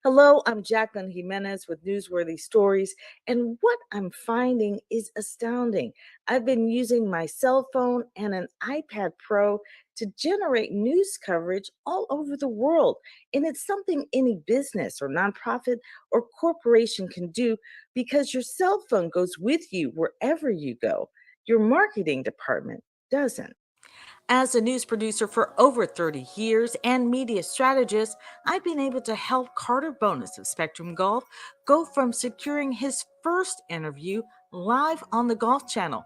Hello, I'm Jacqueline Jimenez with Newsworthy Stories, and what I'm finding is astounding. I've been using my cell phone and an iPad Pro to generate news coverage all over the world, and it's something any business or nonprofit or corporation can do because your cell phone goes with you wherever you go. Your marketing department doesn't. As a news producer for over 30 years and media strategist, I've been able to help Carter Bonus of Spectrum Golf go from securing his first interview live on the Golf Channel.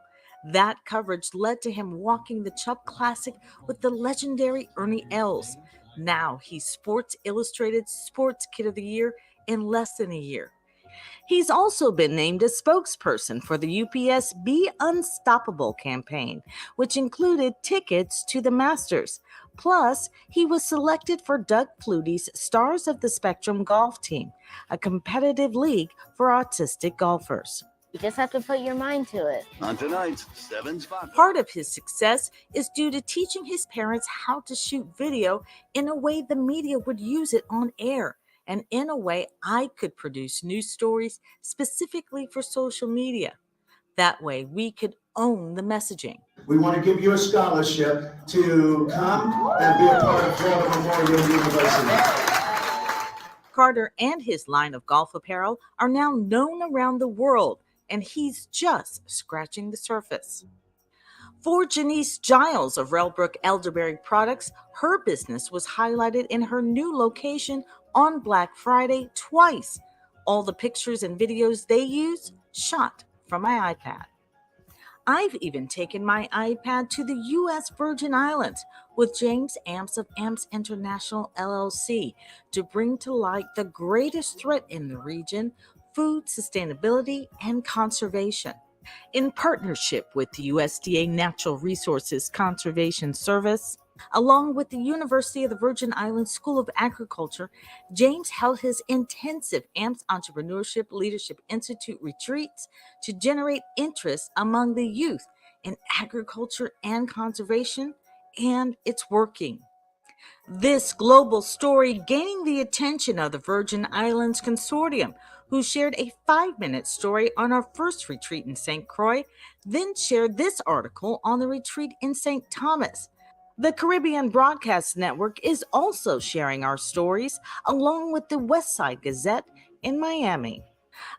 That coverage led to him walking the Chubb Classic with the legendary Ernie Els. Now he's Sports Illustrated Sports Kid of the Year in less than a year. He's also been named a spokesperson for the UPS Be Unstoppable campaign, which included tickets to the Masters. Plus, he was selected for Doug Flutie's Stars of the Spectrum Golf Team, a competitive league for autistic golfers. You just have to put your mind to it. On tonight's 7 Spot. Part of his success is due to teaching his parents how to shoot video in a way the media would use it on air, and in a way I could produce news stories specifically for social media. That way we could own the messaging. We want to give you a scholarship to come and be a part of Florida Memorial University. Carter and his line of golf apparel are now known around the world, and he's just scratching the surface. For Janice Giles of Railbrook Elderberry Products, her business was highlighted in her new location on Black Friday twice. All the pictures and videos they use shot from my iPad. I've even taken my iPad to the U.S. Virgin Islands with James Amps of Amps International LLC to bring to light the greatest threat in the region: food sustainability and conservation. In partnership with the USDA Natural Resources Conservation Service, along with the University of the Virgin Islands School of Agriculture, James held his intensive AMPS Entrepreneurship Leadership Institute retreats to generate interest among the youth in agriculture and conservation, and it's working. This global story gaining the attention of the Virgin Islands Consortium, who shared a 5-minute story on our first retreat in St. Croix, then shared this article on the retreat in St. Thomas. The Caribbean Broadcast Network is also sharing our stories, along with the Westside Gazette in Miami.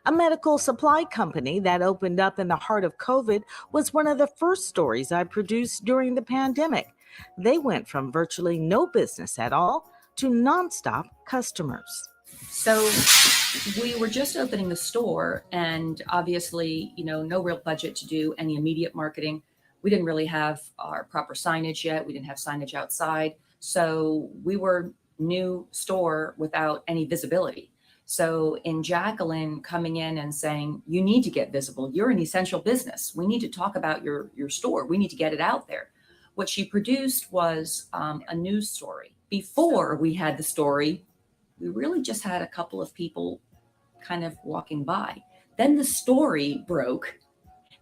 A medical supply company that opened up in the heart of COVID was one of the first stories I produced during the pandemic. They went from virtually no business at all to nonstop customers. So we were just opening the store, and obviously, no real budget to do any immediate marketing. We didn't really have our proper signage yet. We didn't have signage outside. So we were new store without any visibility. So in Jacqueline coming in and saying, you need to get visible. You're an essential business. We need to talk about your store. We need to get it out there. What she produced was a news story. Before we had the story, we really just had a couple of people kind of walking by. Then the story broke.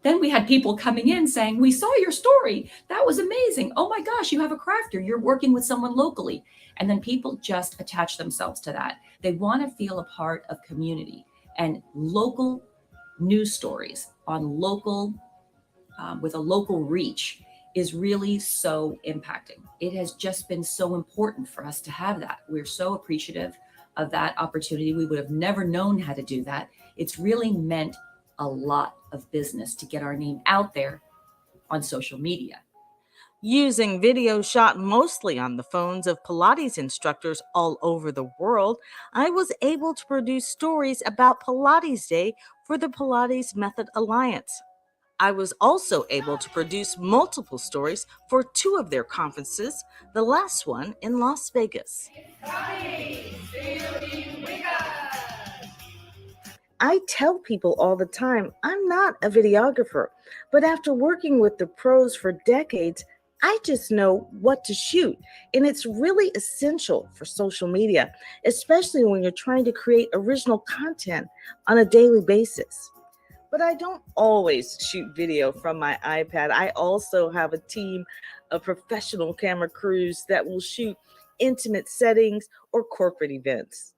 Then we had people coming in saying, we saw your story. That was amazing. Oh my gosh, you have a crafter. You're working with someone locally. And then people just attach themselves to that. They want to feel a part of community, and local news stories on local, with a local reach is really so impacting. It has just been so important for us to have that. We're so appreciative of that opportunity. We would have never known how to do that. It's really meant a lot of business to get our name out there on social media. Using video shot mostly on the phones of Pilates instructors all over the world, I was able to produce stories about Pilates Day for the Pilates Method Alliance. I was also able to produce multiple stories for 2 of their conferences, the last one in Las Vegas. I tell people all the time I'm not a videographer, but after working with the pros for decades, I just know what to shoot. And it's really essential for social media, especially when you're trying to create original content on a daily basis. But I don't always shoot video from my iPad. I also have a team of professional camera crews that will shoot intimate settings or corporate events.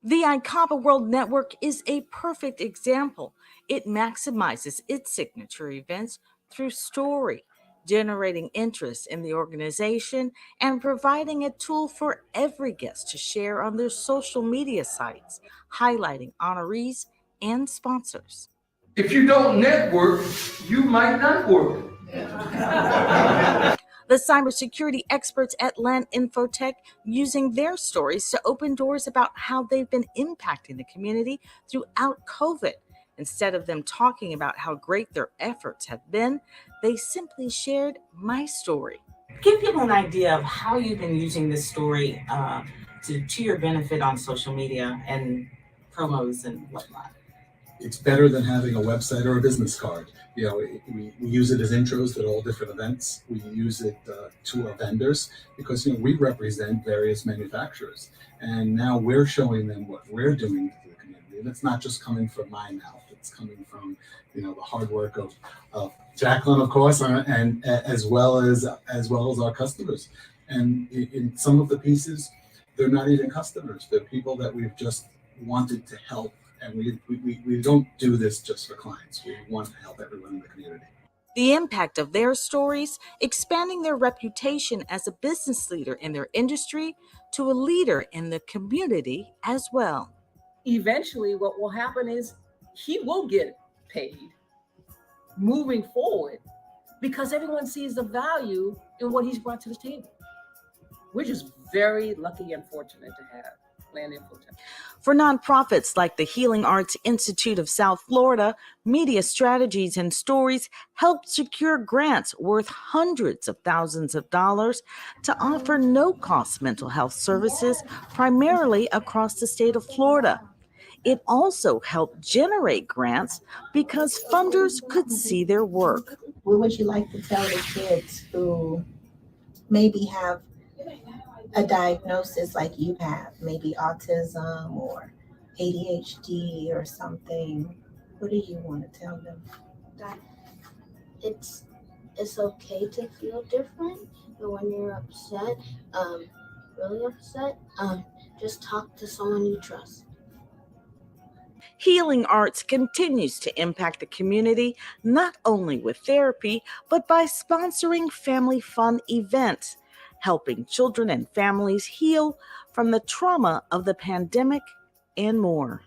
The iCapa World Network is a perfect example. It maximizes its signature events through story, generating interest in the organization and providing a tool for every guest to share on their social media sites, highlighting honorees and sponsors. If you don't network, you might not work. The cybersecurity experts at Land Infotech using their stories to open doors about how they've been impacting the community throughout COVID. Instead of them talking about how great their efforts have been, they simply shared my story. Give people an idea of how you've been using this story to your benefit on social media and promos and whatnot. It's better than having a website or a business card. You know, we use it as intros at all different events. We use it to our vendors because, we represent various manufacturers. And now we're showing them what we're doing to the community. And it's not just coming from my mouth. It's coming from, the hard work of Jacqueline, of course, and as well as our customers. And in some of the pieces, they're not even customers. They're people that we've just wanted to help. And we don't do this just for clients. We want to help everyone in the community. The impact of their stories, expanding their reputation as a business leader in their industry to a leader in the community as well. Eventually, what will happen is he will get paid moving forward because everyone sees the value in what he's brought to the table. We're just very lucky and fortunate to have Land Infotech. For nonprofits like the Healing Arts Institute of South Florida, Media Strategies and Stories helped secure grants worth hundreds of thousands of dollars to offer no-cost mental health services primarily across the state of Florida. It also helped generate grants because funders could see their work. What would you like to tell the kids who maybe have a diagnosis like you have, maybe autism or ADHD or something? What do you want to tell them? That it's okay to feel different, but when you're upset, really upset, just talk to someone you trust. Healing Arts continues to impact the community not only with therapy, but by sponsoring family fun events, helping children and families heal from the trauma of the pandemic and more.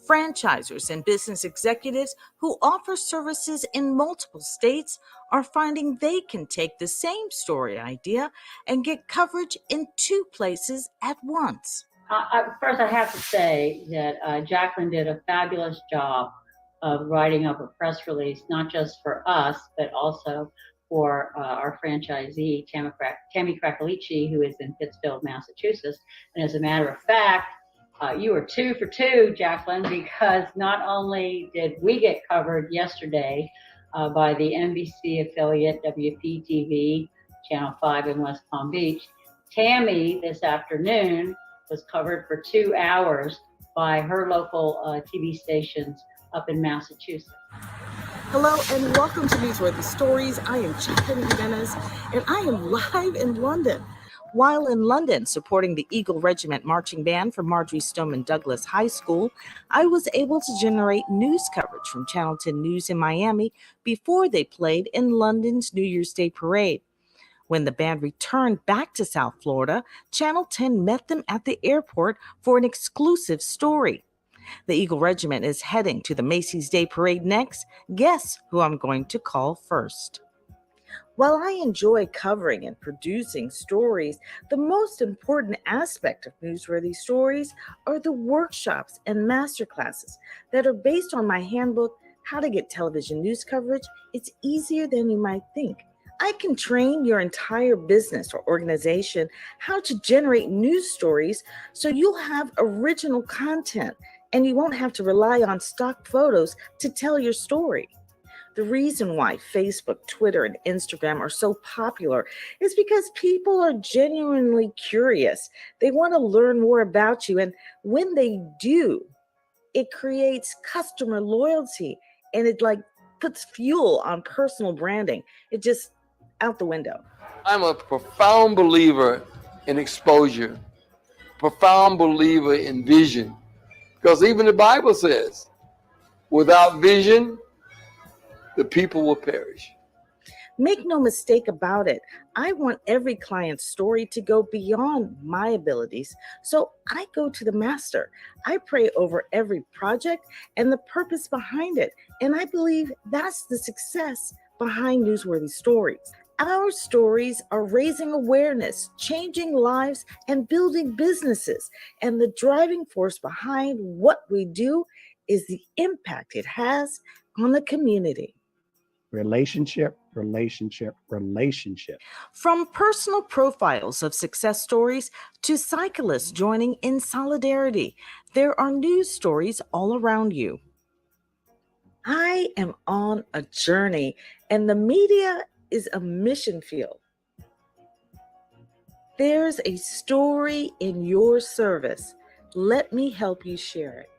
Franchisors and business executives who offer services in multiple states are finding they can take the same story idea and get coverage in 2 places at once. First, I have to say that Jacqueline did a fabulous job of writing up a press release, not just for us, but also for our franchisee, Tammy Krakalici, who is in Pittsfield, Massachusetts. And as a matter of fact, you were 2 for 2, Jacqueline, because not only did we get covered yesterday by the NBC affiliate WPTV, Channel 5 in West Palm Beach, Tammy this afternoon was covered for 2 hours by her local TV stations up in Massachusetts. Hello and welcome to Newsworthy Stories. I am Jacqueline Jimenez and I am live in London. While in London supporting the Eagle Regiment Marching Band from Marjorie Stoneman Douglas High School, I was able to generate news coverage from Channel 10 News in Miami before they played in London's New Year's Day parade. When the band returned back to South Florida, Channel 10 met them at the airport for an exclusive story. The Eagle Regiment is heading to the Macy's Day Parade next. Guess who I'm going to call first? While I enjoy covering and producing stories, the most important aspect of Newsworthy Stories are the workshops and masterclasses that are based on my handbook, How to Get Television News Coverage. It's easier than you might think. I can train your entire business or organization how to generate news stories so you'll have original content and you won't have to rely on stock photos to tell your story. The reason why Facebook, Twitter, and Instagram are so popular is because people are genuinely curious. They want to learn more about you, and when they do, it creates customer loyalty and it puts fuel on personal branding. It just out the window. I'm a profound believer in exposure. profound believer in vision, because even the Bible says, without vision, the people will perish. Make no mistake about it, I want every client's story to go beyond my abilities, so I go to the master. I pray over every project and the purpose behind it, and I believe that's the success behind Newsworthy Stories. Our stories are raising awareness, changing lives, and building businesses, and the driving force behind what we do is the impact it has on the community. Relationship, relationship, relationship. From personal profiles of success stories to cyclists joining in solidarity, there are news stories all around you. I am on a journey, and the media is a mission field. There's a story in your service. Let me help you share it.